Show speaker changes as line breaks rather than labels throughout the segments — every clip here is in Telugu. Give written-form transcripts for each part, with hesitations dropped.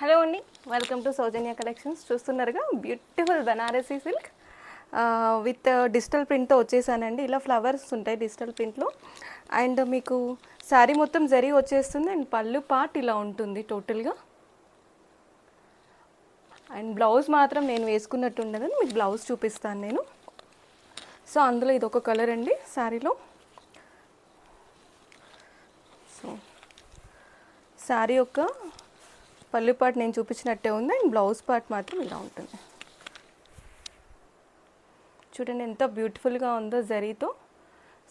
హలో అండి, వెల్కమ్ టు సౌజన్య కలెక్షన్స్. చూస్తున్నారుగా beautiful Banarasi silk with digital ప్రింట్తో వచ్చేసానండి. ఇలా ఫ్లవర్స్ ఉంటాయి డిజిటల్ ప్రింట్లో. అండ్ మీకు శారీ మొత్తం జరీ వచ్చేస్తుంది అండ్ పళ్ళు పార్ట్ ఇలా ఉంటుంది టోటల్గా. అండ్ బ్లౌజ్ మాత్రం నేను వేసుకున్నట్టు ఉండదని మీకు బ్లౌజ్ చూపిస్తాను నేను. సో అందులో ఇది ఒక కలర్ అండి శారీలో. సో శారీ యొక్క పళ్ళు పార్ట్ నేను చూపించినట్టే ఉంది అండ్ బ్లౌజ్ పార్ట్ మాత్రం ఇలా ఉంటుంది. చూడండి ఎంత బ్యూటిఫుల్గా ఉందో జరీతో.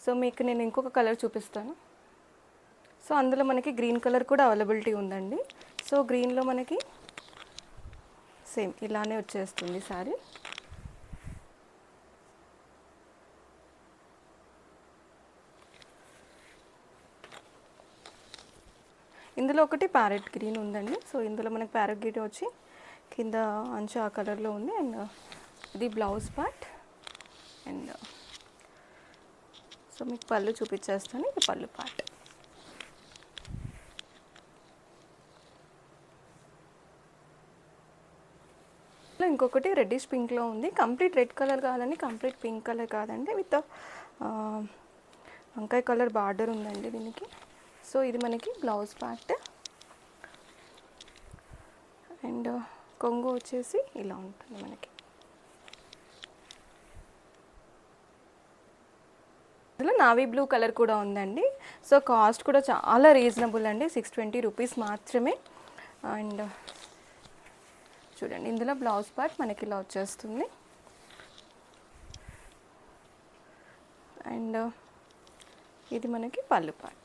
సో మీకు నేను ఇంకొక కలర్ చూపిస్తాను. సో అందులో మనకి గ్రీన్ కలర్ కూడా అవైలబిలిటీ ఉందండి. సో గ్రీన్లో మనకి సేమ్ ఇలానే వచ్చేస్తుంది శారీ. ఇందులో ఒకటి ప్యారెట్ గ్రీన్ ఉందండి. సో ఇందులో మనకి ప్యారెట్ గ్రీన్ వచ్చి కింద అంచు ఆ కలర్లో ఉంది. అండ్ ఇది బ్లౌజ్ పార్ట్. అండ్ సో మీకు పళ్ళు చూపించేస్తాను. ఇది పళ్ళు పార్ట్. ఇంకొకటి రెడ్డిష్ పింక్లో ఉంది. కంప్లీట్ రెడ్ కలర్ కాదండి, కంప్లీట్ పింక్ కలర్ కాదండి, విత్ వంకాయ కలర్ బార్డర్ ఉందండి దీనికి. సో ఇది మనకి బ్లౌజ్ పార్ట్. అండ్ కొంగు వచ్చేసి ఇలా ఉంటుంది మనకి. ఇందులో నావీ బ్లూ కలర్ కూడా ఉందండి. సో కాస్ట్ కూడా చాలా రీజనబుల్ అండి, 620 రూపీస్ మాత్రమే. అండ్ చూడండి ఇందులో బ్లౌజ్ పార్ట్ మనకి ఇలా వచ్చేస్తుంది. అండ్ ఇది మనకి పళ్ళు పార్ట్.